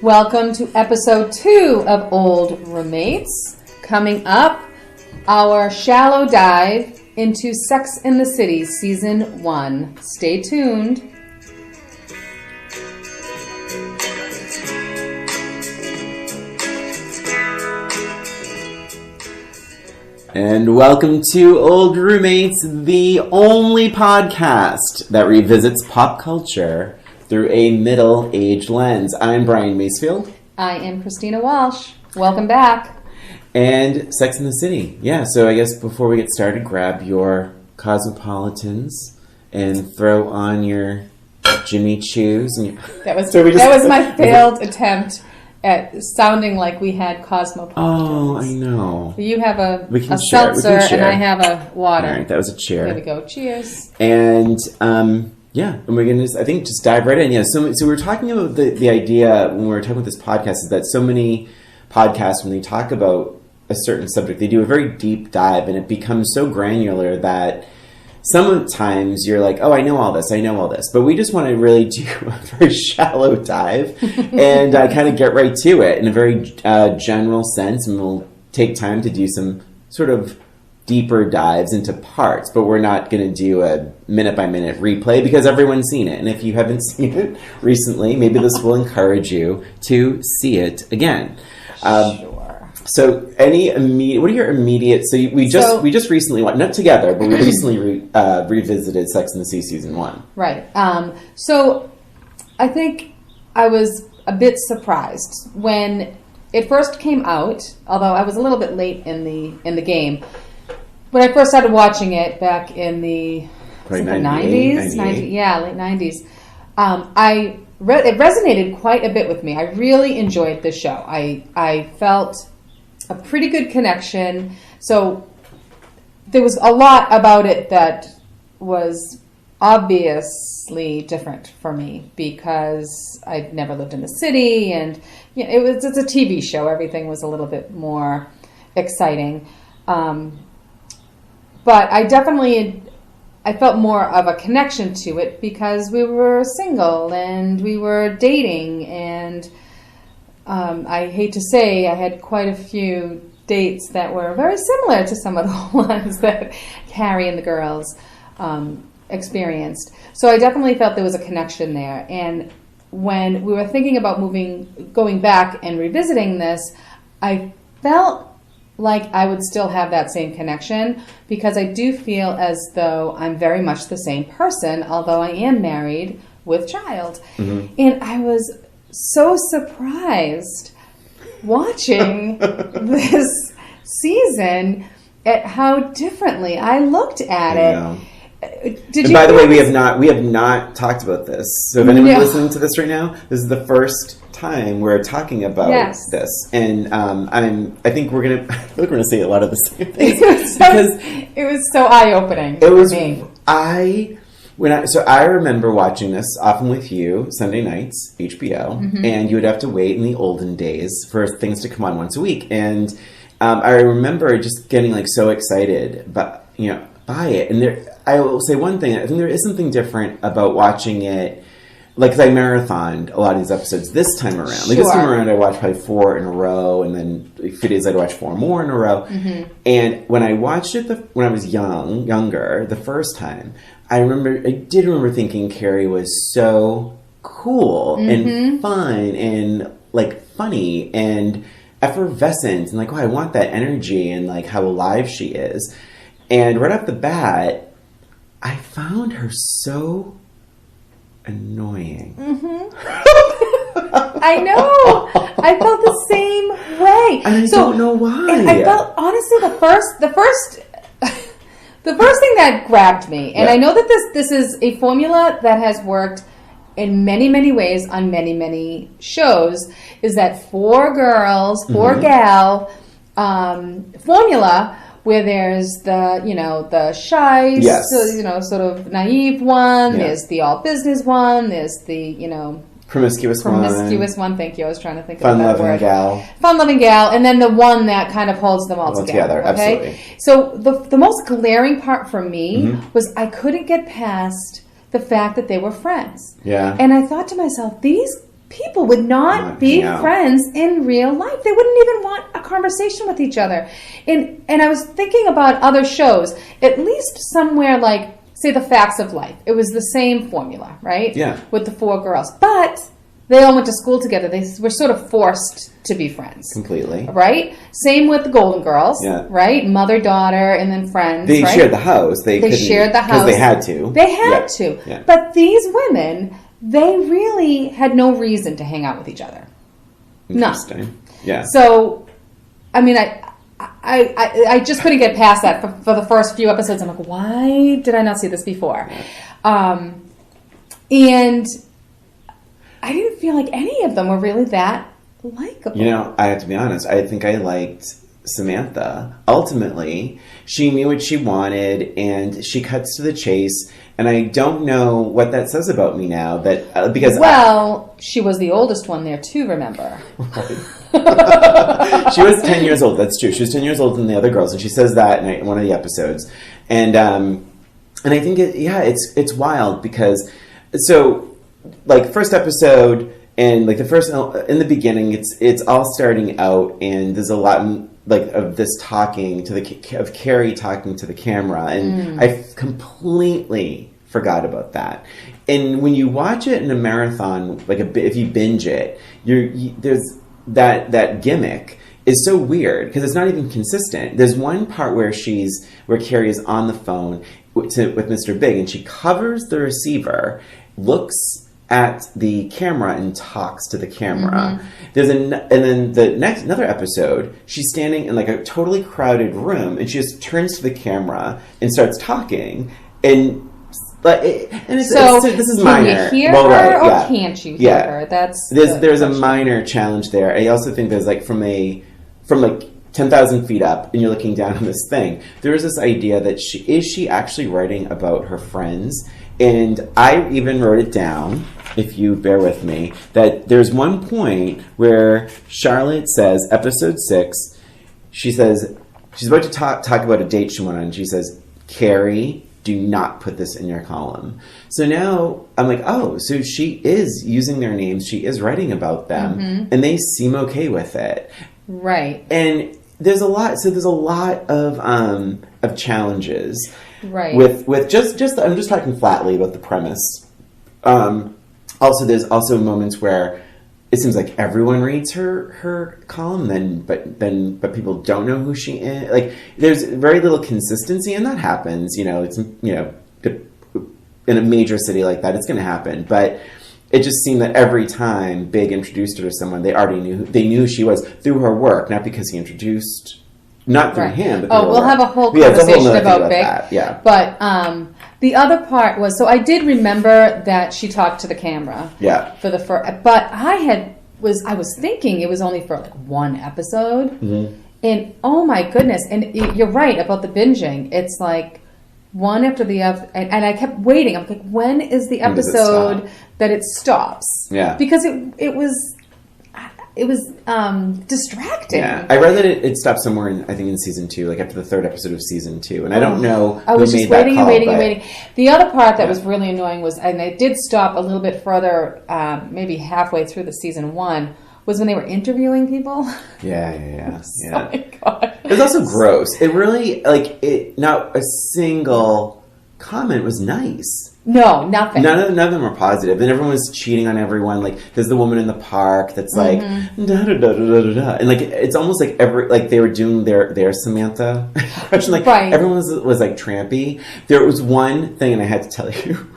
Welcome to episode 2 of Old Roommates. Coming up, our shallow dive into Sex and the City Season 1. Stay tuned. And welcome to Old Roommates, the only podcast that revisits pop culture through a middle-aged lens. I'm Brian Macefield. I am Christina Walsh. Welcome back. And Sex and the City. Yeah, so I guess before we get started, grab your Cosmopolitans and throw on your Jimmy Choos. And that was my failed attempt at sounding like we had Cosmopolitans. Oh, I know. You have a seltzer and I have a water. All right, that was a cheer. There we go. Cheers. And yeah, and we're gonna just dive right in. Yeah, so we were talking about the idea when we were talking about this podcast is that so many podcasts, when they talk about a certain subject, they do a very deep dive, and it becomes so granular that sometimes you're like, oh, I know all this. But we just want to really do a very shallow dive and kind of get right to it in a very general sense. And we'll take time to do some sort of deeper dives into parts. But we're not going to do a minute-by-minute replay because everyone's seen it. And if you haven't seen it recently, maybe this will encourage you to see it again. Sure. So, what are your immediate? So, we just recently watched, not together, but we recently revisited Sex and the City Season 1. Right. So, I think I was a bit surprised when it first came out. Although I was a little bit late in the game when I first started watching it back in the 90s, late 90s. It resonated quite a bit with me. I really enjoyed the show. I felt a pretty good connection. So there was a lot about it that was obviously different for me because I'd never lived in the city, and it's a TV show. Everything was a little bit more exciting. But I felt more of a connection to it because we were single and we were dating, and I hate to say I had quite a few dates that were very similar to some of the ones that Carrie and the girls experienced. So I definitely felt there was a connection there. And when we were thinking about going back and revisiting this, I felt like I would still have that same connection because I do feel as though I'm very much the same person, although I am married with child. Mm-hmm. And I was so surprised watching this season at how differently I looked at it. By the way, we have not talked about this. So if anyone's listening to this right now, this is the first time we're talking about this, and I think we're gonna say a lot of the same things it was so eye-opening. It was me. I remember watching this often with you Sunday nights, HBO, mm-hmm. and you would have to wait in the olden days for things to come on once a week. And I remember just getting so excited, by it. And I will say one thing: I think there is something different about watching it. Because I marathoned a lot of these episodes this time around. Sure. This time around, I watched probably 4 in a row, and then a few days I'd watch 4 more in a row. Mm-hmm. And when I watched it when I was younger, the first time, I did remember thinking Carrie was so cool mm-hmm. and fun and funny and effervescent, and I want that energy and how alive she is. And right off the bat, I found her so annoying. Mm-hmm. I know. I felt the same way. And I don't know why. And I felt, honestly, the first thing that grabbed me, and I know that this is a formula that has worked in many, many ways on many, many shows, is that 4 girls, 4 mm-hmm. gal formula, where there's the shy, yes. Sort of naive one, there's the all business one, there's the, promiscuous one. Thank you. I was trying to think of that word. Fun-loving gal. And then the one that kind of holds them all together. Okay? Absolutely. So the most glaring part for me mm-hmm. was I couldn't get past the fact that they were friends. Yeah. And I thought to myself, these people would not be friends in real life. They wouldn't even want a conversation with each other. And I was thinking about other shows, at least somewhere like, say, The Facts of Life. It was the same formula, right? Yeah. With the 4 girls. But they all went to school together. They were sort of forced to be friends. Completely. Right? Same with the Golden Girls. Yeah. Right? Mother, daughter, and then friends. They right? shared the house. They shared the house. Because they had to. They had to. Yeah. But these women, they really had no reason to hang out with each other. Interesting. None. Yeah. So, I mean, I just couldn't get past that for the first few episodes. I'm like, why did I not see this before? And I didn't feel like any of them were really that likable. You know, I have to be honest. I think I liked Samantha. Ultimately, she knew what she wanted, and she cuts to the chase. And I don't know what that says about me now. That because she was the oldest one there too. Remember? She was 10 years old. That's true. She was 10 years older than the other girls, and she says that in one of the episodes. And I think it's wild because like first episode and like the first in the beginning, it's all starting out, and there's a lot like of this talking of Carrie talking to the camera, and I completely forgot about that. And when you watch it in a marathon, like if you binge it, there's that gimmick is so weird because it's not even consistent. There's one part where Carrie is on the phone with Mr. Big, and she covers the receiver, looks at the camera and talks to the camera. And then another episode, she's standing in like a totally crowded room, and she just turns to the camera and starts talking. And this is minor. Can you hear her or can't you hear her? There's a minor challenge there. I also think there's like from 10,000 feet up, and you're looking down on this thing. There is this idea that she actually writing about her friends. And I even wrote it down, if you bear with me, that there's one point where Charlotte says, episode 6, she says, she's about to talk about a date she went on, and she says, Carrie, do not put this in your column. So now I'm like, oh, so she is using their names, she is writing about them, and they seem okay with it. Right. And there's a lot of challenges. Right. With just I'm just talking flatly about the premise. Also, there's also moments where it seems like everyone reads her column, but people don't know who she is. Like there's very little consistency, and that happens. It's in a major city like that, it's going to happen. But it just seemed that every time Big introduced her to someone, they knew who she was through her work, not because he introduced. Not through him. But we'll have a whole conversation about Big. That. Yeah. But the other part was, so I did remember that she talked to the camera. Yeah. For the first, but I was thinking it was only for like one episode, and oh my goodness! And you're right about the binging. It's like one after the other, and I kept waiting. I'm like, when is the episode that it stops? Yeah. Because it was distracting. Yeah, I read that it stopped somewhere in season 2, like after the 3rd episode of season 2, and I don't know. I was just waiting and waiting. The other part that was really annoying was, and it did stop a little bit further, maybe halfway through the season 1, was when they were interviewing people. Yeah. Oh my god, it was also gross. It really not a single comment was nice. No, nothing. None of them were positive. And everyone was cheating on everyone. Like, there's the woman in the park that's like, da-da-da-da-da-da. And, like, it's almost like they were doing their Samantha impression. Like, right. Everyone was, like, trampy. There was one thing, and I had to tell you.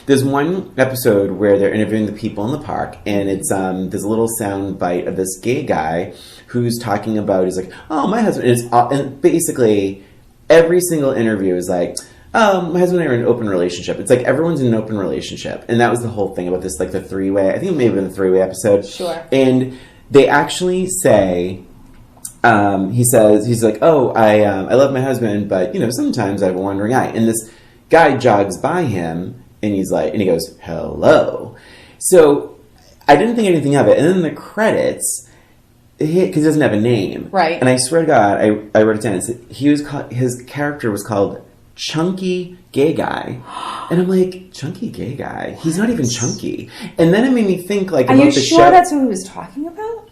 There's one episode where they're interviewing the people in the park, and it's there's a little sound bite of this gay guy who's talking about, he's like, oh, my husband. And basically, every single interview is like, my husband and I are in an open relationship. It's like everyone's in an open relationship. And that was the whole thing about this, like the 3-way. I think it may have been the 3-way episode. Sure. And they actually say, he's like, oh, I love my husband, but, sometimes I have a wandering eye. And this guy jogs by him, and he goes, hello. So I didn't think anything of it. And then the credits, because he doesn't have a name. Right. And I swear to God, I wrote it down. His character was called chunky gay guy. And I'm like, chunky gay guy? He's not even chunky. And then it made me think, like, Are about you the sure show. that's who he was talking about?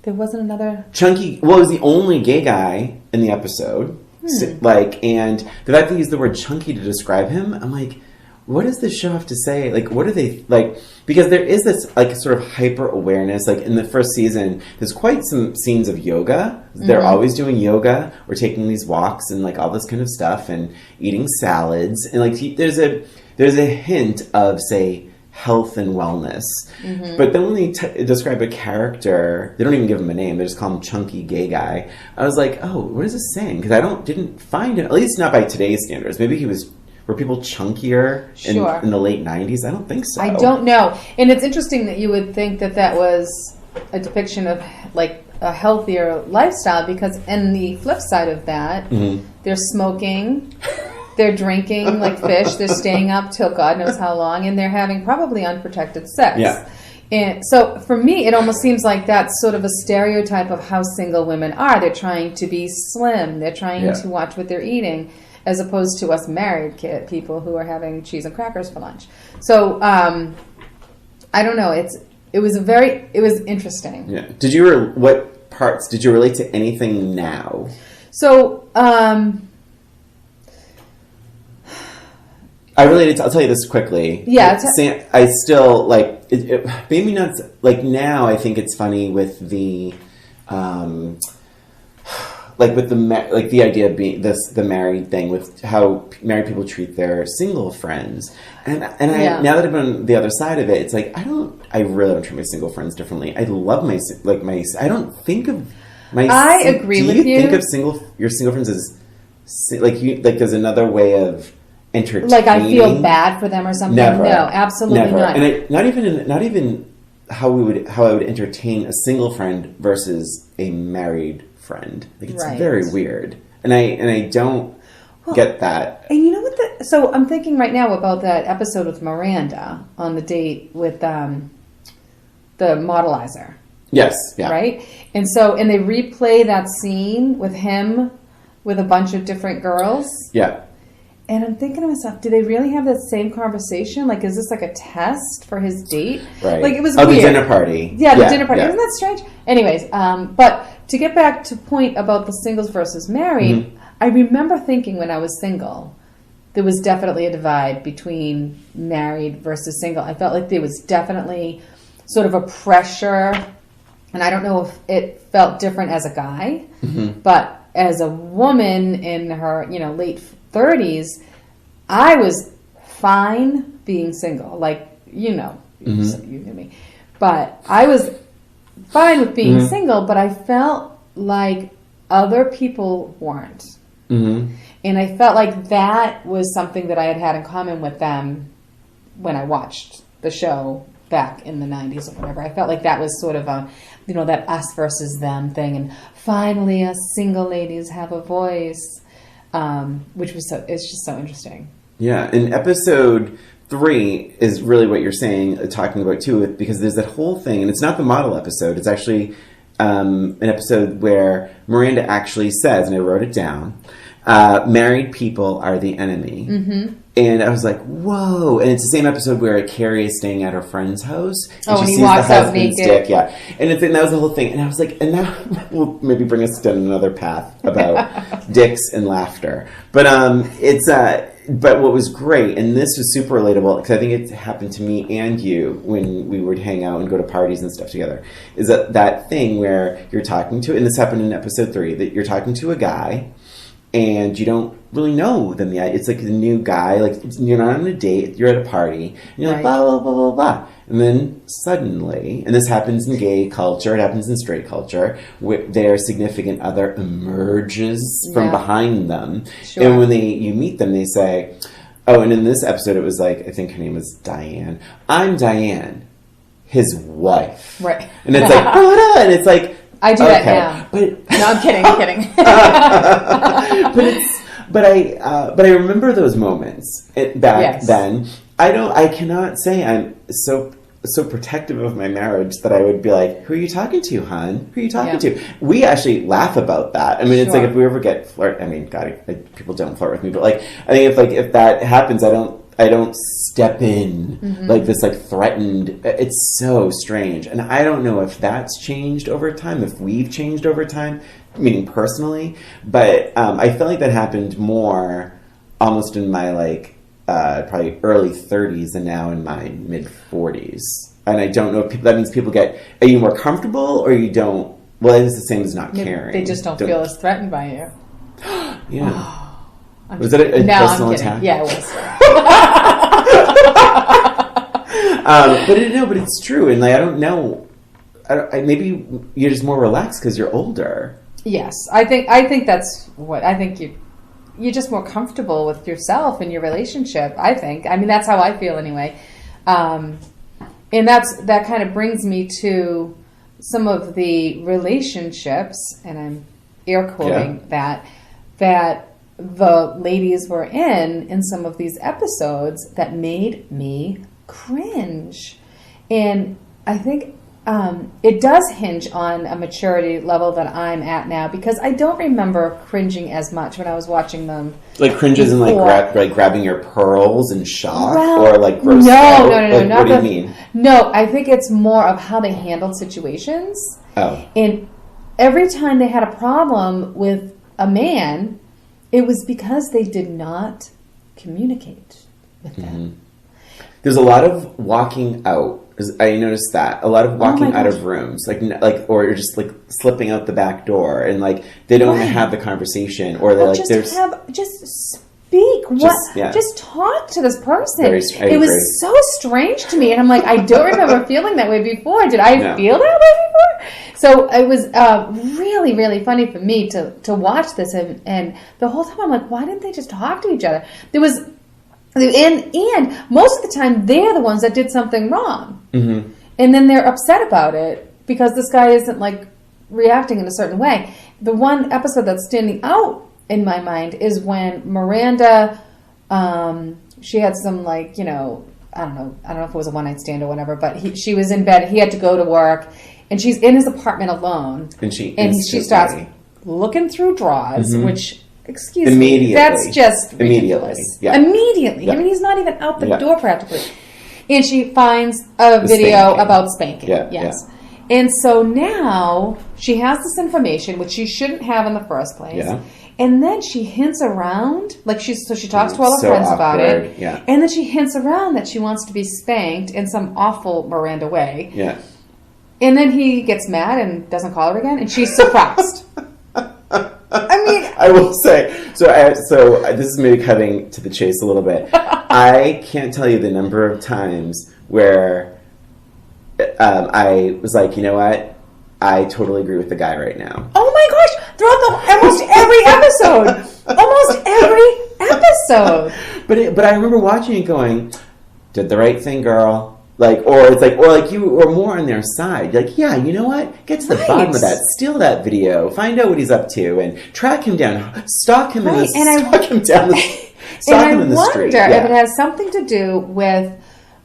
There wasn't another... Chunky, well, it was the only gay guy in the episode. So, like, and the fact that he used the word chunky to describe him, I'm like, what does this show have to say? Like, what are they, like, because there is this, like, sort of hyper-awareness. Like, in the first season, there's quite some scenes of yoga. They're always doing yoga or taking these walks and, like, all this kind of stuff and eating salads. And, like, there's a hint of, say, health and wellness. But then when they describe a character, they don't even give him a name. They just call him chunky gay guy. I was like, oh, what is this saying? Because I didn't find it, at least not by today's standards. Maybe were people chunkier in the late 90s? I don't think so. I don't know. And it's interesting that you would think that was a depiction of, like, a healthier lifestyle, because in the flip side of that, they're smoking, they're drinking like fish, they're staying up till God knows how long, and they're having probably unprotected sex. Yeah. And so for me, it almost seems like that's sort of a stereotype of how single women are. They're trying to be slim. They're trying to watch what they're eating, as opposed to us married people who are having cheese and crackers for lunch. So I don't know. It was interesting. Yeah. What parts did you relate to anything now? So I related to, I'll tell you this quickly. Yeah. I still, like, it made me nuts. Like, now I think it's funny with the, like, with the idea of being the married thing, with how married people treat their single friends. And now that I've been on the other side of it, it's like, I really don't treat my single friends differently. I love I don't think of my... I agree with you. Do you think of your single friends as, like, there's another way of entertaining? Like, I feel bad for them or something? Never. No, absolutely Never. not. And not even how I would entertain a single friend versus a married friend. Like, it's very weird. And I don't get that. And you know what? So I'm thinking right now about that episode with Miranda on the date with the modelizer. Yes. Yeah. Right? And they replay that scene with him with a bunch of different girls. Yeah. And I'm thinking to myself, do they really have that same conversation? Like, is this like a test for his date? Right. Like, it was weird. The dinner party. Yeah, the dinner party. Isn't that strange? Anyways, but to get back to point about the singles versus married, I remember thinking when I was single, there was definitely a divide between married versus single. I felt like there was definitely sort of a pressure, and I don't know if it felt different as a guy, but as a woman in her, late 30s, I was fine being single. Like, you knew me. But I was fine with being single, but I felt like other people weren't. And I felt like that was something that I had in common with them when I watched the show back in the 90s or whatever. I felt like that was sort of a, that us versus them thing. And finally, us single ladies have a voice. Which was it's just so interesting. Yeah, and episode 3 is really what you're saying, talking about too, because there's that whole thing, and it's not the model episode, it's actually an episode where Miranda actually says, and I wrote it down, married people are the enemy. And I was like, whoa. And it's the same episode where Carrie is staying at her friend's house. And she he sees walks the out husband's naked. dick. Yeah. And that was the whole thing. And I was like, and that will maybe bring us down another path about dicks and laughter. But but what was great, and this was super relatable, because I think it happened to me and you when we would hang out and go to parties and stuff together, is that thing where you're talking to, and this happened in episode 3, that you're talking to a guy, and you don't really know them yet. It's like a new guy. Like, you're not on a date. You're at a party. And you're like, blah, blah, blah, blah, blah. And then suddenly, and this happens in gay culture, it happens in straight culture, their significant other emerges from behind them. Sure. And when you meet them, they say, oh, and in this episode, it was like, I think her name was Diane. I'm Diane, his wife. Right. And it's like, and it's like, I do that now. But no, I'm kidding. But I remember those moments back then. I cannot say I'm so so protective of my marriage that I would be like, who are you talking to, hon? Who are you talking to? We actually laugh about that. I mean, it's like if we ever get I mean, God, people don't flirt with me, but like, I think if that happens, I don't step in like this, like threatened. It's so strange. And I don't know if that's changed over time, if we've changed over time, meaning personally, but I felt like that happened more almost in my like, probably early 30s and now in my mid 40s. And I don't know if that means people are you more comfortable or you don't? Well, it's the same as not caring. They just don't feel as threatened by you. Yeah. Oh, was that a personal attack? Yeah, it was. But it's true. And like, I don't know. Maybe you're just more relaxed because you're older. Yes. I think that's what, I think you're just more comfortable with yourself and your relationship, I think. I mean, that's how I feel anyway. And that kind of brings me to some of the relationships, and I'm air quoting that the ladies were in some of these episodes that made me cringe. And I think it does hinge on a maturity level that I'm at now, because I don't remember cringing as much when I was watching them. Like cringes and like grabbing your pearls in shock, well, or like gross. No. Like, what do you mean? No, I think it's more of how they handled situations. Oh. And every time they had a problem with a man, it was because they did not communicate with them. There's a lot of walking out. I noticed that a lot of walking out of rooms, like or just like slipping out the back door, and like they don't have the conversation, or they're like just speak. Just talk to this person. It was so strange to me, and I'm like, I don't remember feeling that way before. Did I feel that way before? So it was really, really funny for me to watch this, and the whole time I'm like, why didn't they just talk to each other? And most of the time, they're the ones that did something wrong. Mm-hmm. And then they're upset about it because this guy isn't, like, reacting in a certain way. The one episode that's standing out in my mind is when Miranda, she had some, like, I don't know if it was a one-night stand or whatever, but she was in bed. He had to go to work, and she's in his apartment alone. And she starts looking through drawers, which... Excuse me. That's just ridiculous. Immediately. Yeah. I mean, he's not even out the door practically. And she finds a video about spanking. Yes. Yeah. And so now she has this information, which she shouldn't have in the first place. Yeah. And then she hints around, she talks to all her friends about it. Yeah. And then she hints around that she wants to be spanked in some awful Miranda way. Yeah. And then he gets mad and doesn't call her again, and she's surprised. I mean, I will say, so this is maybe cutting to the chase a little bit. I can't tell you the number of times where I was like, you know what? I totally agree with the guy right now. Oh my gosh! Throughout almost every episode. But I remember watching it going, did the right thing, girl. Or you were more on their side. Like, yeah, you know what? Get to the bottom of that. Steal that video. Find out what he's up to, and track him down. Stalk him in the street. And I wonder if it has something to do with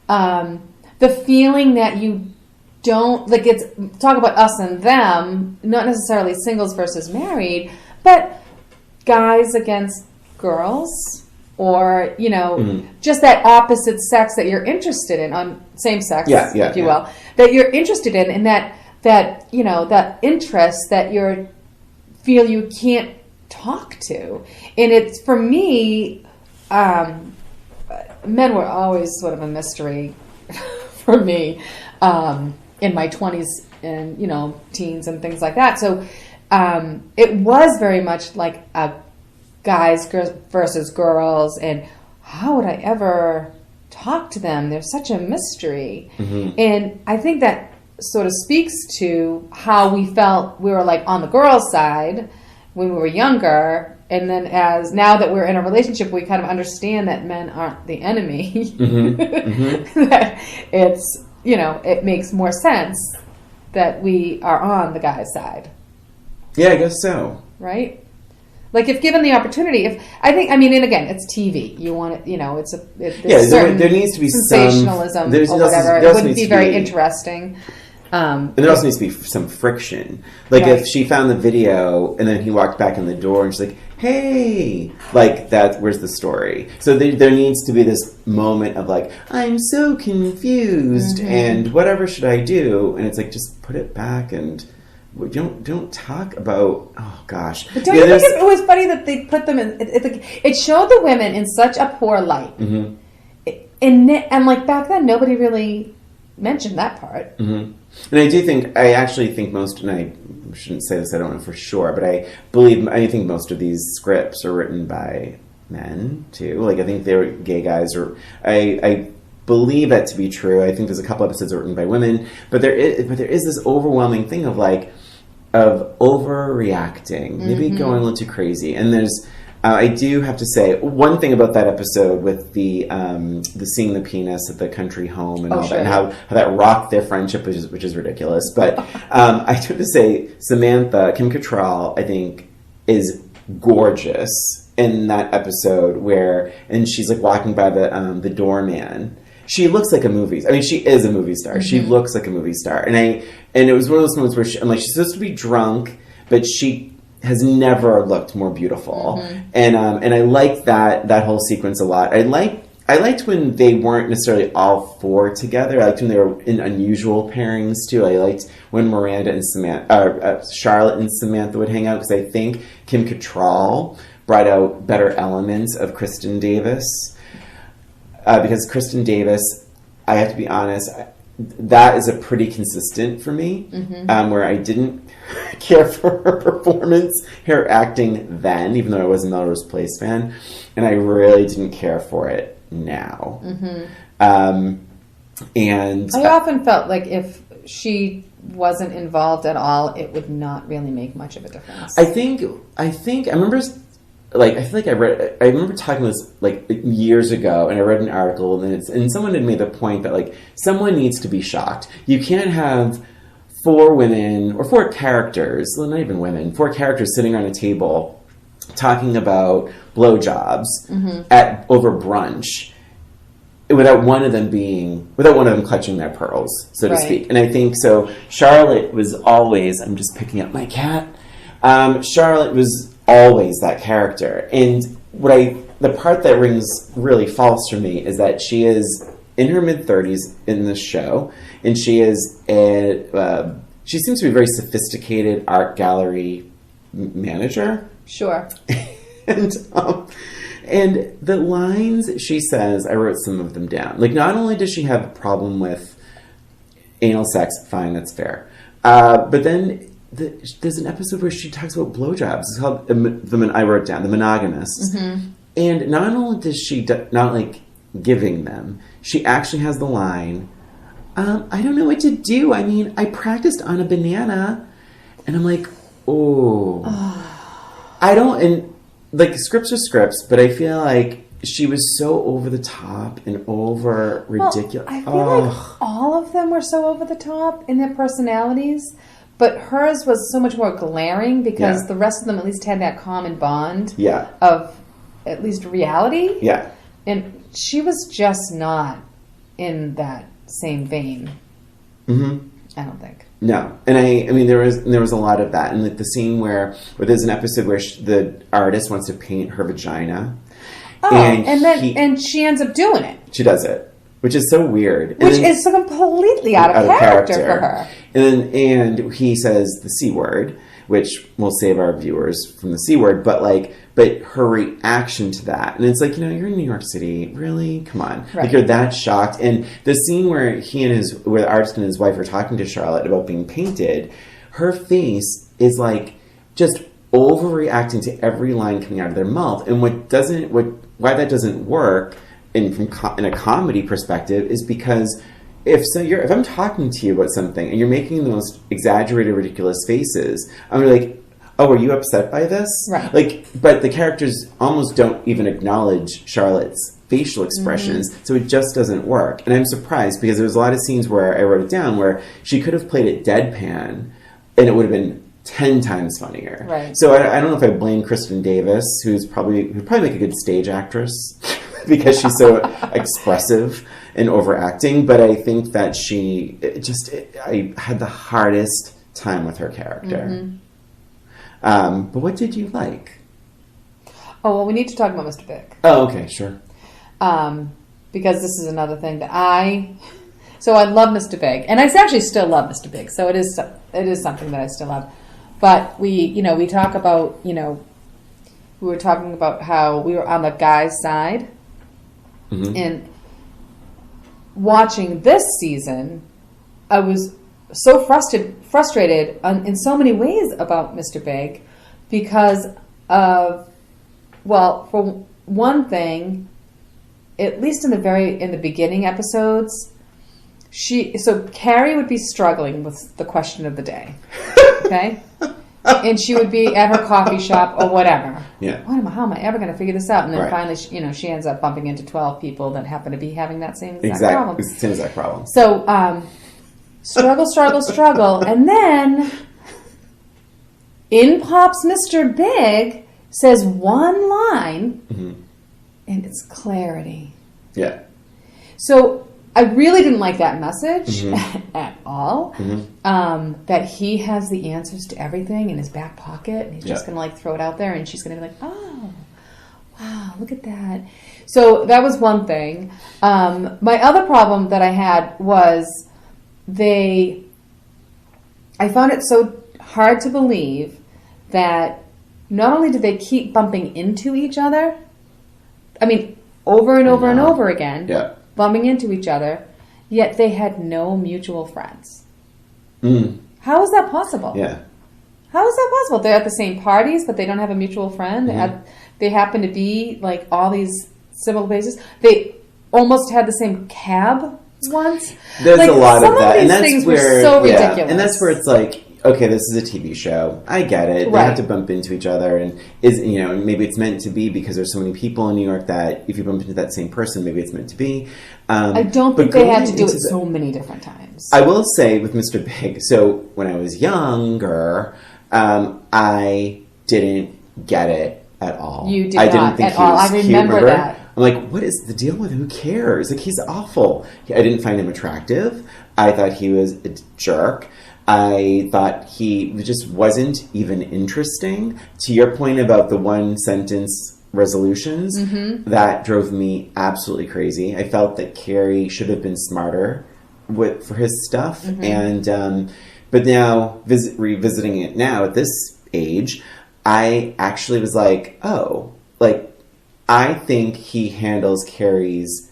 the feeling that you don't it's talk about us and them, not necessarily singles versus married, but guys against girls. Or, just that opposite sex that you're interested in, on same sex, if you will, that you're interested in, and that interest that you feel you can't talk to. And it's, for me, men were always sort of a mystery for me in my 20s and, teens and things like that. So it was very much like a guys versus girls, and how would I ever talk to them? They're such a mystery. Mm-hmm. And I think that sort of speaks to how we felt we were like on the girls' side when we were younger, and then now that we're in a relationship, we kind of understand that men aren't the enemy. Mm-hmm. Mm-hmm. That it's, it makes more sense that we are on the guy's side. Yeah, I guess so. Right? Like, if given the opportunity, and again, it's TV. You want it, it's there needs to be sensationalism or whatever. It wouldn't be very interesting. And there also needs to be some friction. Like, if she found the video and then he walked back in the door and she's like, hey, like, where's the story? So there needs to be this moment of like, I'm so confused and whatever should I do? And it's like, just put it back and don't talk about, oh gosh. But don't you think it was funny that they put them in, it showed the women in such a poor light. And like, back then, nobody really mentioned that part. And I actually think most, and I shouldn't say this, I don't know for sure, but I think most of these scripts are written by men too. Like, I think they're gay guys, or I believe that to be true. I think there's a couple episodes written by women, but there is this overwhelming thing of overreacting, maybe going a little too crazy. And there's, I do have to say one thing about that episode with the seeing the penis at the country home and all that, and how that rocked their friendship, which is ridiculous. But I do have to say, Samantha, Kim Cattrall, I think, is gorgeous in that episode and she's like walking by the doorman. She looks like a movie. I mean, she is a movie star. She looks like a movie star, and it was one of those moments where I'm like, she's supposed to be drunk, but she has never looked more beautiful, and I liked that whole sequence a lot. I liked when they weren't necessarily all four together. I liked when they were in unusual pairings too. I liked when Miranda and Charlotte and Samantha would hang out, because I think Kim Cattrall brought out better elements of Kristen Davis. Because Kristen Davis, I have to be honest, that is a pretty consistent for me, where I didn't care for her performance, her acting then, even though I was a Melrose Place fan, and I really didn't care for it now. And I often felt like if she wasn't involved at all, it would not really make much of a difference. I think I remember. Like, I feel like I remember talking this like years ago, and I read an article, and someone had made the point that like someone needs to be shocked. You can't have four women or four characters, well, not even women, four characters sitting around a table talking about blowjobs over brunch without one of them clutching their pearls, so to speak. And I think so. Charlotte was always. I'm just picking up my cat. Charlotte was always that character, and the part that rings really false for me is that she is in her mid-30s in this show, and she is she seems to be a very sophisticated art gallery manager. Sure. And the lines she says, I wrote some of them down. Like, not only does she have a problem with anal sex, fine, that's fair, but then there's an episode where she talks about blowjobs. It's called I wrote down The Monogamists. And not only does she not like giving them, she actually has the line, I don't know what to do. I mean, I practiced on a banana. And I'm like, I don't, and like, scripts are scripts, but I feel like she was so over the top and over ridiculous. I feel like all of them were so over the top in their personalities. But hers was so much more glaring because the rest of them at least had that common bond of at least reality. Yeah. And she was just not in that same vein. I don't think. No. And I mean, there was a lot of that. And like the scene where there's an episode where the artist wants to paint her vagina. Oh, and she ends up doing it. She does it. Which is so weird. Which is so completely out of character for her. And he says the C word, which we'll save our viewers from the C word, but her reaction to that. And it's like, you're in New York City. Really? Come on. Right. Like, you're that shocked. And the scene where where the artist and his wife are talking to Charlotte about being painted, her face is like just overreacting to every line coming out of their mouth. And why that doesn't work in a comedy perspective is because if I'm talking to you about something and you're making the most exaggerated, ridiculous faces, I'm like, oh, are you upset by this? Right. Like, but the characters almost don't even acknowledge Charlotte's facial expressions, so it just doesn't work. And I'm surprised because there was a lot of scenes where I wrote it down where she could have played it deadpan and it would have been 10 times funnier. Right. So I don't know if I blame Kristen Davis, who'd probably make a good stage actress because she's so expressive and overacting. But I think that I had the hardest time with her character. But what did you like? Oh, well, we need to talk about Mr. Big. Oh, okay, sure. Because this is another thing that I love Mr. Big, and I actually still love Mr. Big. So it is something that I still love. But we talk about, we were talking about how we were on the guy's side, and watching this season, I was so frustrated in so many ways about Mr. Big because of, well, for one thing, at least in the beginning episodes, Carrie would be struggling with the question of the day, okay? And she would be at her coffee shop or whatever. Yeah. How am I ever going to figure this out? And then Right. finally, she ends up bumping into 12 people that happen to be having that same exact problem. It's the same exact problem. So, struggle. And then, in pops Mr. Big, says one line, and it's clarity. Yeah. So, I really didn't like that message at all. That he has the answers to everything in his back pocket, and he's just going to throw it out there, and she's going to be like, "Oh, wow, look at that." So that was one thing. My other problem that I had was I found it so hard to believe that not only did they keep bumping into each other, I mean, over and over and over again. Yeah. Bumping into each other, yet they had no mutual friends. How is that possible? Yeah. How is that possible? They're at the same parties, but they don't have a mutual friend. They happen to be all these similar places. They almost had the same cab once. There's a lot of that, and things were so ridiculous. And that's where it's like, okay, this is a TV show. I get it. They have to bump into each other, and maybe it's meant to be because there's so many people in New York that if you bump into that same person, maybe it's meant to be. I don't think they had to do it so many different times. I will say with Mr. Big, so when I was younger, I didn't get it at all. You did I didn't not think at he all. was I remember cute. that. I'm like, what is the deal with him? Who cares? Like, he's awful. I didn't find him attractive. I thought he was a jerk. I thought he just wasn't even interesting. To your point about the one sentence resolutions, that drove me absolutely crazy. I felt that Carrie should have been smarter for his stuff. And but now revisiting it now at this age, I actually was like, oh, I think he handles Carrie's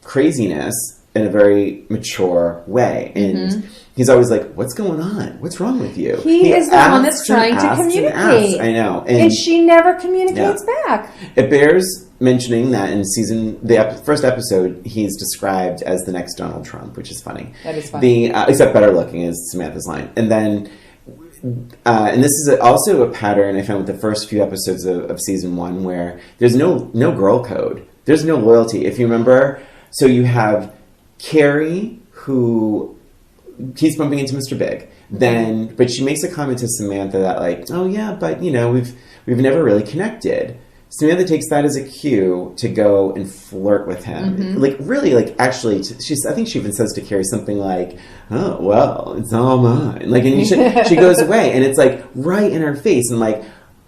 craziness in a very mature way. And he's always like, what's going on? What's wrong with you? He is the one that's trying to communicate. I know. And she never communicates back. It bears mentioning that in the first episode, he's described as the next Donald Trump, which is funny. That is funny. Except better looking is Samantha's line. And then... and this is also a pattern I found with the first few episodes of season 1 where there's no girl code. There's no loyalty. If you remember, so you have Carrie who keeps bumping into Mr. Big. But she makes a comment to Samantha that oh yeah, but we've never really connected. Samantha takes that as a cue to go and flirt with him. Actually, I think she even says to Carrie something like, "Oh, well, it's all mine." And she goes away, and it's right in her face. And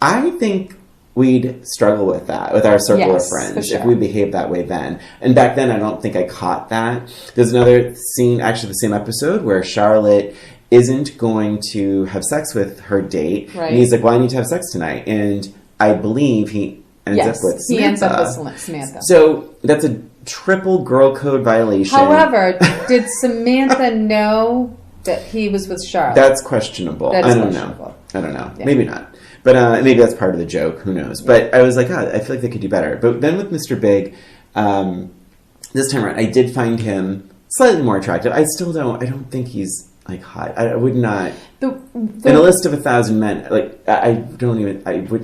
I think we'd struggle with that with our circle of friends if we behaved that way then. And back then, I don't think I caught that. There's another scene, actually the same episode, where Charlotte isn't going to have sex with her date, and he's like, "Well, I need to have sex tonight," and I believe he ends up with Samantha. He ends up with Samantha. So that's a triple girl code violation. However, did Samantha know that he was with Charlotte? That's questionable. I don't know. Yeah. Maybe not. But maybe that's part of the joke. Who knows? Yeah. But I was like, I feel like they could do better. But then with Mr. Big, this time around, I did find him slightly more attractive. I don't think he's hot. I would not. In a list of 1,000 men,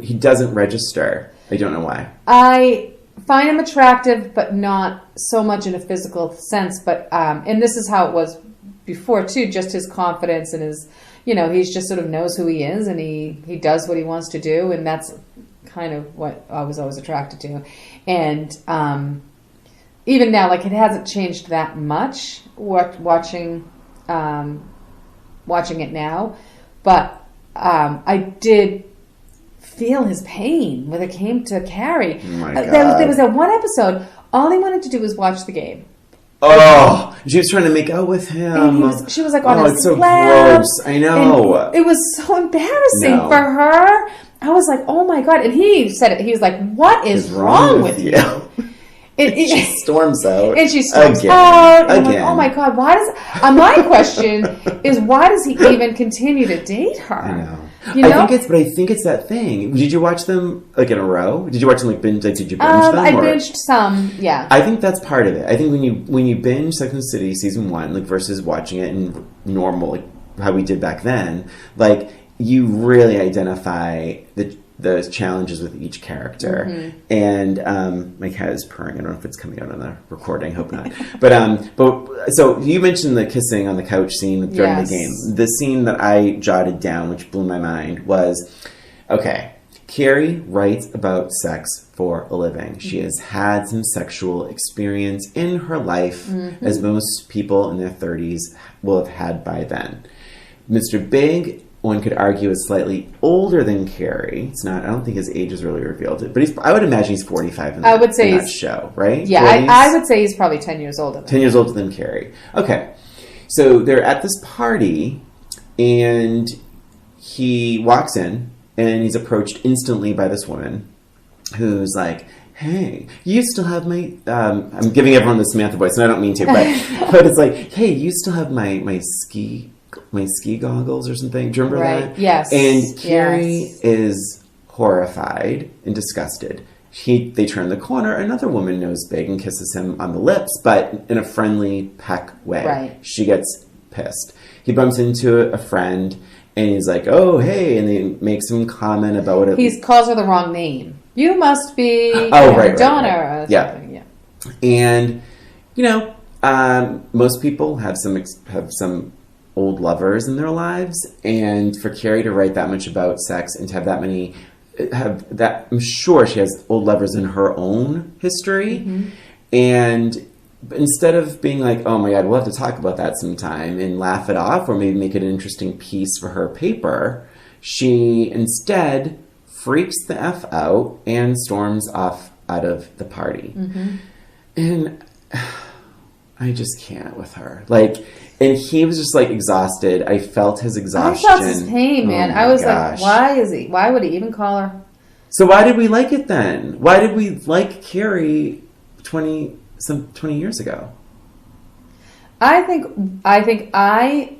he doesn't register. I don't know why. I find him attractive, but not so much in a physical sense. But and this is how it was before too. Just his confidence and his, he's just sort of knows who he is, and he does what he wants to do, and that's kind of what I was always attracted to. And even now, like, it hasn't changed that much watching it now, but I did feel his pain when it came to Carrie. Oh my God. There was that one episode, all he wanted to do was watch the game. Oh, she was trying to make out with him. And she was like on his it's so lap. gross. I know. And it was so embarrassing for her. I was like, oh my God. And he said it. He was like, what is wrong with you? She storms out. And she storms out. And I'm like, oh my God, why does... my question is, why does he even continue to date her? I know. I think it's that thing. Did you watch them like in a row? Did you watch them like binge? Like, did you binge them? I binged some. Yeah. I think that's part of it. I think when you binge Sex and the City season 1, like versus watching it in normal, like how we did back then, like you really identify the challenges with each character. Mm-hmm. And my cat is purring. I don't know if it's coming out on the recording. Hope not. But so you mentioned the kissing on the couch scene during the game. The scene that I jotted down, which blew my mind, was, okay, Carrie writes about sex for a living. She has had some sexual experience in her life, as most people in their 30s will have had by then. Mr. Big, one could argue, is slightly older than Carrie. It's not. I don't think his age is really revealed. But I would imagine he's 45 in that show, right? Yeah, I would say he's probably 10 years older. 10 years older than Carrie. Okay, so they're at this party, and he walks in, and he's approached instantly by this woman, who's like, "Hey, you still have my..." I'm giving everyone the Samantha voice, and I don't mean to, but it's like, "Hey, you still have my ski goggles or something." Do you remember that? Yes. And Carrie is horrified and disgusted. They turn the corner. Another woman knows Big and kisses him on the lips, but in a friendly peck way. Right. She gets pissed. He bumps into a friend, and he's like, "Oh, hey," and he makes some comment about what he calls her the wrong name. You must be right, Donna right. or something. Yeah. And most people have some old lovers in their lives, and for Carrie to write that much about sex and to have that, I'm sure she has old lovers in her own history. Mm-hmm. And instead of being like, "Oh my God, we'll have to talk about that sometime," and laugh it off or maybe make it an interesting piece for her paper, she instead freaks the F out and storms off out of the party. Mm-hmm. And I just can't with her. And he was just exhausted. I felt his exhaustion. I felt his pain, man. I was like, why would he even call her? So why did we like it then? Why did we like Carrie 20 years ago? I think I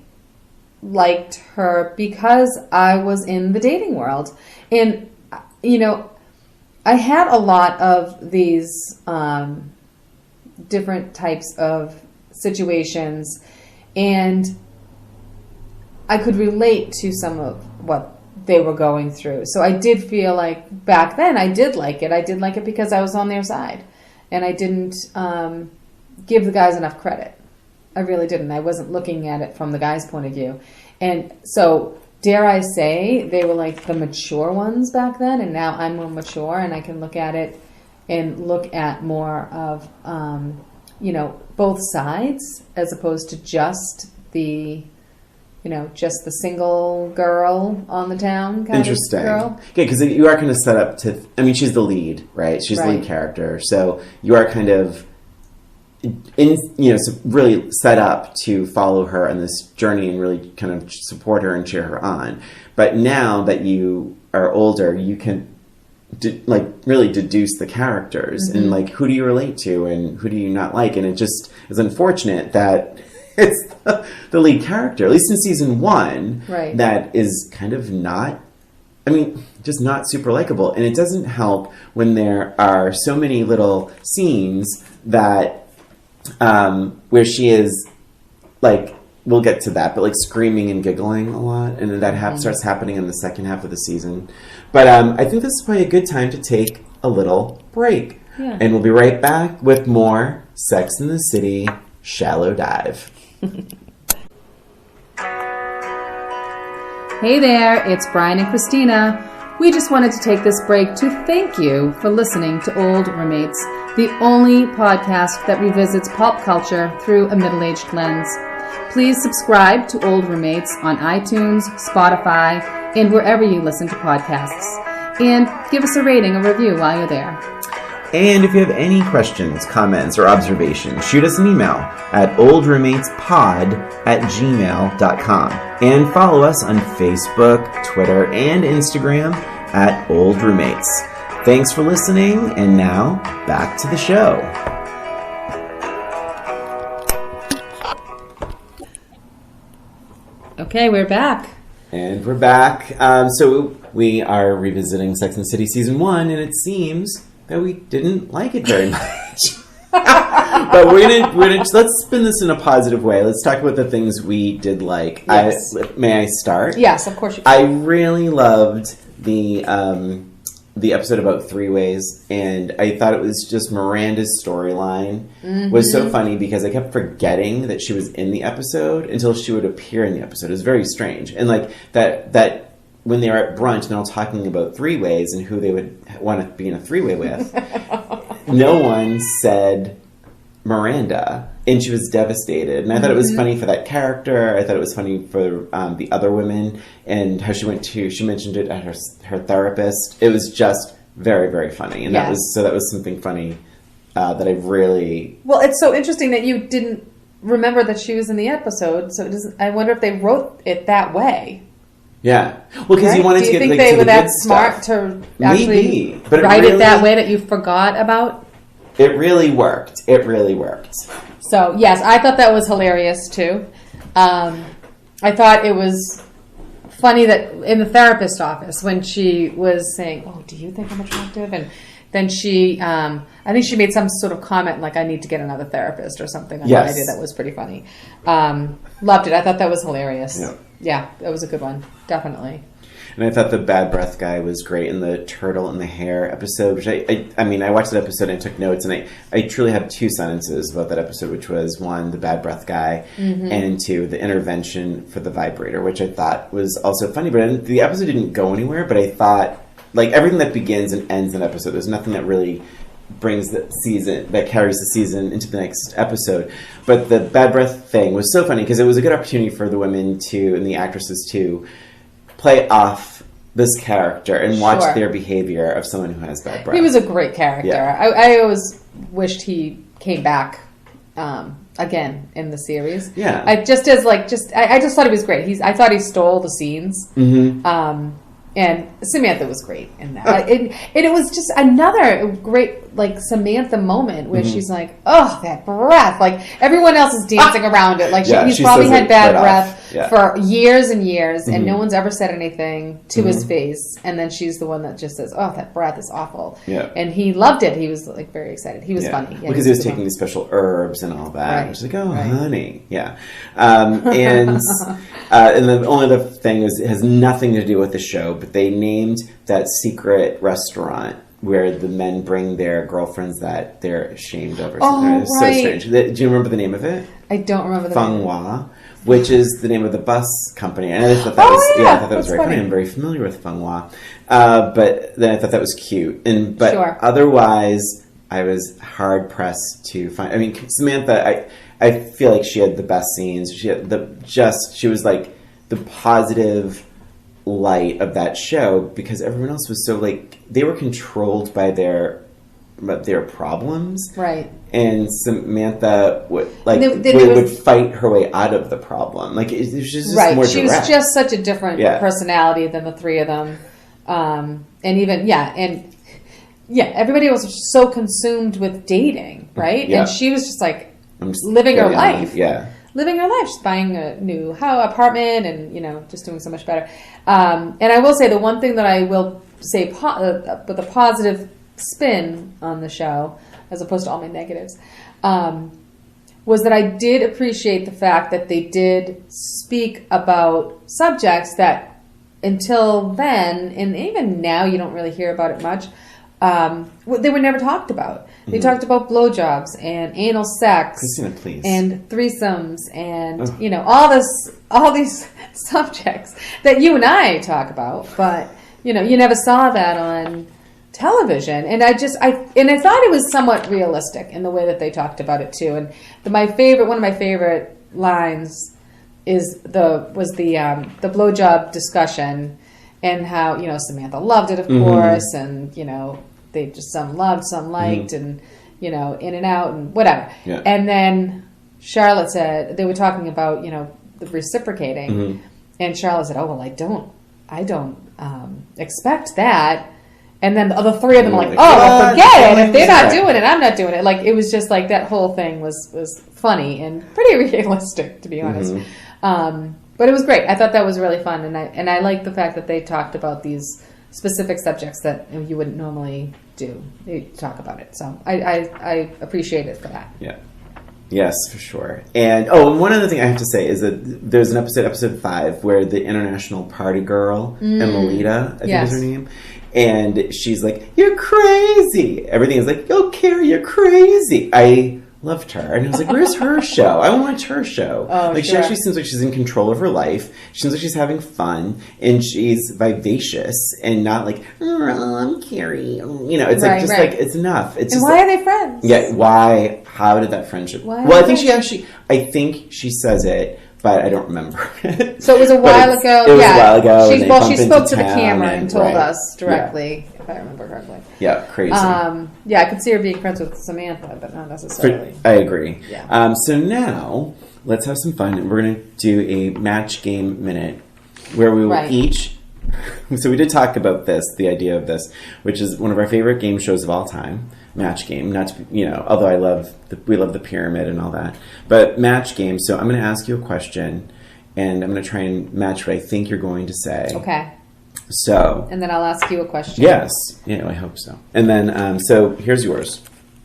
liked her because I was in the dating world. And, I had a lot of these different types of situations, and I could relate to some of what they were going through. So I did feel like back then I did like it. I did like it because I was on their side, and I didn't give the guys enough credit. I really didn't. I wasn't looking at it from the guy's point of view. And so, dare I say, they were like the mature ones back then, and now I'm more mature, and I can look at it and look at more of, both sides, as opposed to just the single girl on the town kind of girl. Yeah, because you are kind of set up to, she's the lead, right? She's the lead character. So you are kind of, really set up to follow her on this journey and really kind of support her and cheer her on. But now that you are older, you can really deduce the characters, mm-hmm. and who do you relate to and who do you not like. And it just is unfortunate that it's the lead character, at least in season 1, right, that is kind of not, just not super likable. And it doesn't help when there are so many little scenes that where she is we'll get to that, but screaming and giggling a lot, and then that starts happening in the second half of the season. But I think this is probably a good time to take a little break. Yeah. And we'll be right back with more Sex and the City Shallow Dive. Hey there, it's Brian and Christina. We just wanted to take this break to thank you for listening to Old Roommates, the only podcast that revisits pop culture through a middle-aged lens. Please subscribe to Old Roommates on iTunes, Spotify, and wherever you listen to podcasts. And give us a rating or review while you're there. And if you have any questions, comments, or observations, shoot us an email at oldroommatespod@gmail.com. And follow us on Facebook, Twitter, and Instagram at Old Roommates. Thanks for listening, and now, back to the show. Okay, we're back. And we're back. So we are revisiting Sex and the City Season 1, and it seems that we didn't like it very much. But we're gonna let's spin this in a positive way. Let's talk about the things we did like. Yes. May I start? Yes, of course you I can. really loved the episode about three-ways, and I thought it was just Miranda's storyline was so funny because I kept forgetting that she was in the episode until she would appear in the episode. It was very strange. And like that when they were at brunch and they're all talking about three-ways and who they would want to be in a three-way with, no one said Miranda, and she was devastated. And I thought it was funny for that character. I thought it was funny for the other women and how she mentioned it at her therapist. It was just very, very funny. And that was something funny that I really... Well, it's so interesting that you didn't remember that she was in the episode. So I wonder if they wrote it that way. Yeah. Well, because you wanted to get Do you think like, they to were the that good smart stuff. to actually Maybe, but write it that way that you forgot about? It really worked. It really worked. So, yes, I thought that was hilarious, too. I thought it was funny that in the therapist office when she was saying, oh, do you think I'm attractive? And then she, I think she made some sort of comment like, I need to get another therapist or something. I did. That was pretty funny. Loved it. I thought that was hilarious. Yeah, that was a good one. Definitely. And I thought the bad breath guy was great in the turtle and the hair episode, which I mean, I watched that episode and I took notes, and I truly have two sentences about that episode, which was one, the bad breath guy, and two, the intervention for the vibrator, which I thought was also funny. But the episode didn't go anywhere, but I thought, like, everything that begins and ends an episode, there's nothing that really brings the season, that carries the season into the next episode. But the bad breath thing was so funny because it was a good opportunity for the women to, and the actresses to, play off this character and watch their behavior of someone who has bad breath. He was a great character. Yeah. I always wished he came back again in the series. Yeah. I just thought he was great. I thought he stole the scenes. And Samantha was great in that. And it was just another great, like, Samantha moment where she's like, oh, that breath. Like, everyone else is dancing around it. Like, he's probably had bad breath for years and years, and no one's ever said anything to his face. And then she's the one that just says, oh, that breath is awful. Yeah. And he loved it. He was, like, very excited. He was funny. Yeah, because he was taking these special herbs and all that. Right. She's like, oh, honey. Yeah. And the only other thing is, it has nothing to do with the show, but they named that secret restaurant where the men bring their girlfriends that they're ashamed of. Or something. Oh, It's right. so strange. Do you remember the name of it? I don't remember the Feng name. Hua, which is the name of the bus company. And I thought that was I thought that was very funny. I'm very familiar with Feng Hua. But then I thought that was cute. But otherwise, I was hard pressed to find. I mean, Samantha, I feel like she had the best scenes. She had she was like the positive light of that show because everyone else was so like they were controlled by their problems, right? And Samantha would would fight her way out of the problem. Like it was just right. more she direct. was just such a different personality than the three of them, and even everybody was so consumed with dating, right? Yeah. And she was just like living her life. Living her life. She's buying a new apartment and, just doing so much better. And I will say the one thing that I will say with a positive spin on the show, as opposed to all my negatives, was that I did appreciate the fact that they did speak about subjects that until then, and even now you don't really hear about it much, they were never talked about. They talked about blowjobs and anal sex, Christina, please. and threesomes, and all these subjects that you and I talk about, but you never saw that on television. And I thought it was somewhat realistic in the way that they talked about it too. And one of my favorite lines was the blowjob discussion, and how Samantha loved it, of course, and they just, some loved, some liked, and in and out and whatever. Yeah. And then Charlotte said, they were talking about the reciprocating, and Charlotte said, "Oh well, I don't expect that." And then the other three of them were like, "Oh, well, forget it. If they're not doing it, I'm not doing it." Like, it was just like, that whole thing was funny and pretty realistic, to be honest. But it was great. I thought that was really fun, and I like the fact that they talked about these specific subjects that you wouldn't normally do. They talk about it, so I appreciate it for that. Yeah. Yes, for sure. And one other thing I have to say is that there's an episode 5, where the international party girl, Emilita, I think is her name, and she's like, "You're crazy." Everything is like, "Oh, Carrie, you're crazy." I loved her, and I was like, "Where's her show? I want to watch her show." Like, she actually seems like she's in control of her life. She seems like she's having fun, and she's vivacious, and not like, "Oh, I'm Carrie." It's like, like, it's enough. It's and just why are they friends? Yeah, why? How did that friendship? Well, I think she says it, but I don't remember it. So it was a while ago. It was a while ago. She spoke to the camera and told us directly, if I remember correctly. Yeah, crazy. I could see her being friends with Samantha, but not necessarily. I agree. Yeah. So now, let's have some fun. We're going to do a match game minute, where we will each... So we did talk about this, the idea of this, which is one of our favorite game shows of all time. Match game, not to be, although we love the pyramid and all that, but match game. So I'm going to ask you a question, and I'm going to try and match what I think you're going to say. Okay. So. And then I'll ask you a question. Yes. Yeah, I hope so. And then, so here's yours.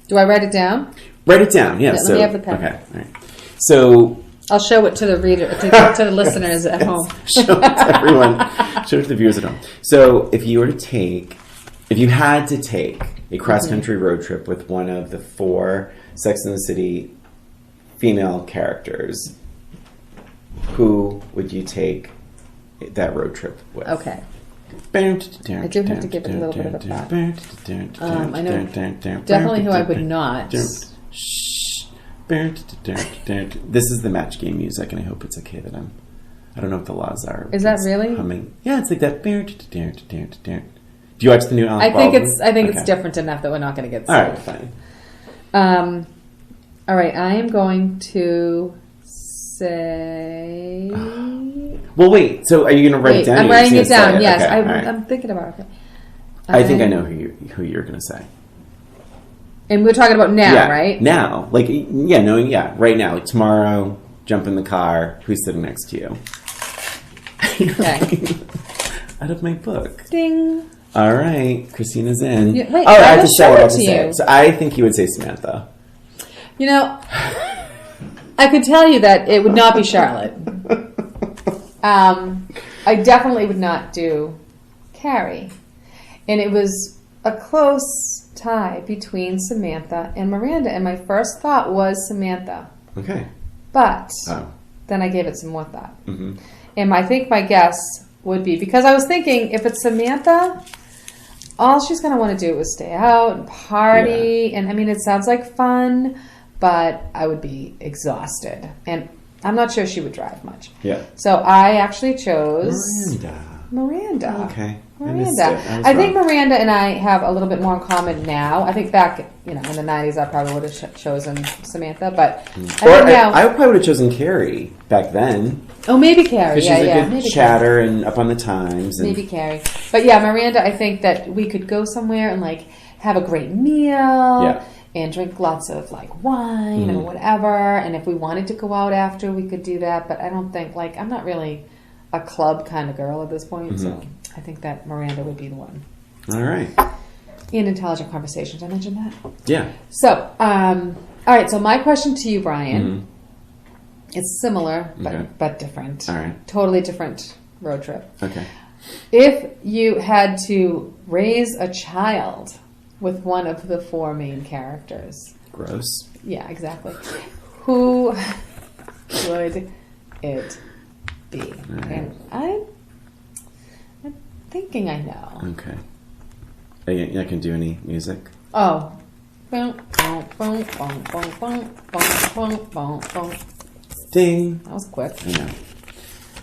Do I write it down? Write it down. Yeah. Let me have the pen. Okay. All right. So. I'll show it to the reader, to the listeners at home. Show it to everyone. Show it to the viewers at home. So if you had to take a cross-country road trip with one of the 4 Sex and the City female characters, who would you take that road trip with? Okay. I do have to give it a little bit of a thought. I know definitely who I would not. This is the match game music, and I hope it's okay that I don't know what the laws are. Is that really? Humming. Yeah, it's like that. Do you watch the new Alec Baldwin? I think it's different enough that we're not going to get sued. All right, fine. All right, I am going to say... Well, wait. So are you going to write it down? I'm writing it down, yes. Okay, I'm thinking about it. I think I know who you're going to say. And we're talking about now, right? Now. Right now. Like, tomorrow, jump in the car. Who's sitting next to you? Okay. Out of my book. Ding. All right. Christina's in. Wait, I have to show it to you. So I think you would say Samantha. I could tell you that it would not be Charlotte. I definitely would not do Carrie. And it was a close tie between Samantha and Miranda. And my first thought was Samantha. Okay. But then I gave it some more thought. Mm-hmm. And I think my guess would be, because I was thinking, if it's Samantha, all she's going to want to do is stay out and party. Yeah. And I mean, it sounds like fun, but I would be exhausted. And I'm not sure she would drive much. Yeah. So I actually chose Miranda. Okay. Miranda. I think Miranda and I have a little bit more in common now. I think back, in the 90s, I probably would have chosen Samantha, but I probably would have chosen Carrie back then. Oh, maybe Carrie. Because she's a good chatter and up on the times. Maybe Carrie. But yeah, Miranda, I think that we could go somewhere and have a great meal and drink lots of wine or whatever. And if we wanted to go out after, we could do that. But I don't think I'm not really a club kind of girl at this point, so I think that Miranda would be the one. All right. And intelligent conversations, I mentioned that. Yeah. So, all right, so my question to you, Brian, it's similar, but different. All right. Totally different road trip. Okay. If you had to raise a child with one of the four main characters. Gross. Yeah, exactly. Who would it be? Right. And I'm thinking I know. Okay. I can do any music? Oh. Ding. That was quick. I know.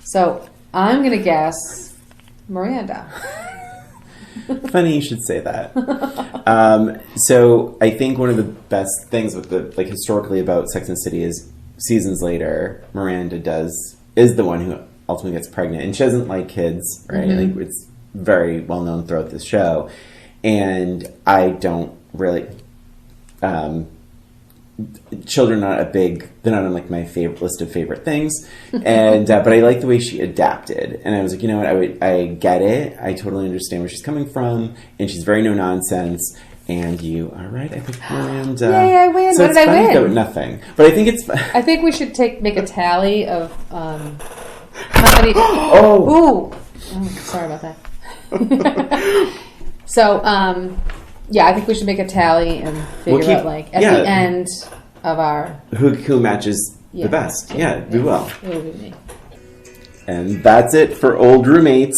So I'm going to guess Miranda. Funny you should say that. So I think one of the best things with the historically about Sex and the City is seasons later, Miranda is the one who ultimately gets pregnant, and she doesn't like kids, right? Mm-hmm. Like, it's very well known throughout this show, and I don't really. Children are they're not on like my favorite list of favorite things, and but I like the way she adapted, and I was like, you know what, I get it, I totally understand where she's coming from, and she's very no nonsense. And you are right, I picked Miranda. Yay, I win. So What it's did I funny win? though, nothing, but I think it's. I think we should make a tally of how many. Oh, Sorry about that. So, yeah, I think we should make a tally and figure out, like, at the end of our... Who matches the best. Yeah, we will. It will be me. And that's it for Old Roommates.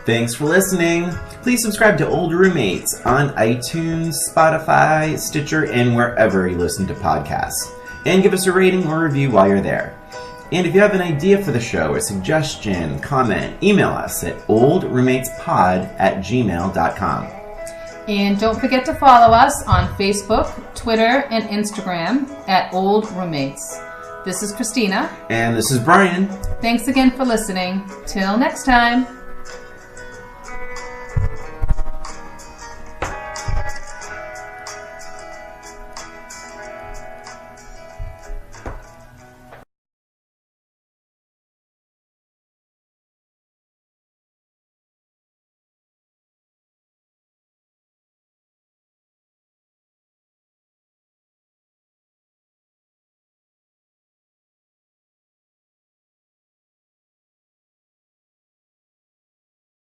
Thanks for listening. Please subscribe to Old Roommates on iTunes, Spotify, Stitcher, and wherever you listen to podcasts. And give us a rating or review while you're there. And if you have an idea for the show, a suggestion, comment, email us at oldroommatespod@gmail.com. And don't forget to follow us on Facebook, Twitter, and Instagram at Old Roommates. This is Christina. And this is Brian. Thanks again for listening. Till next time.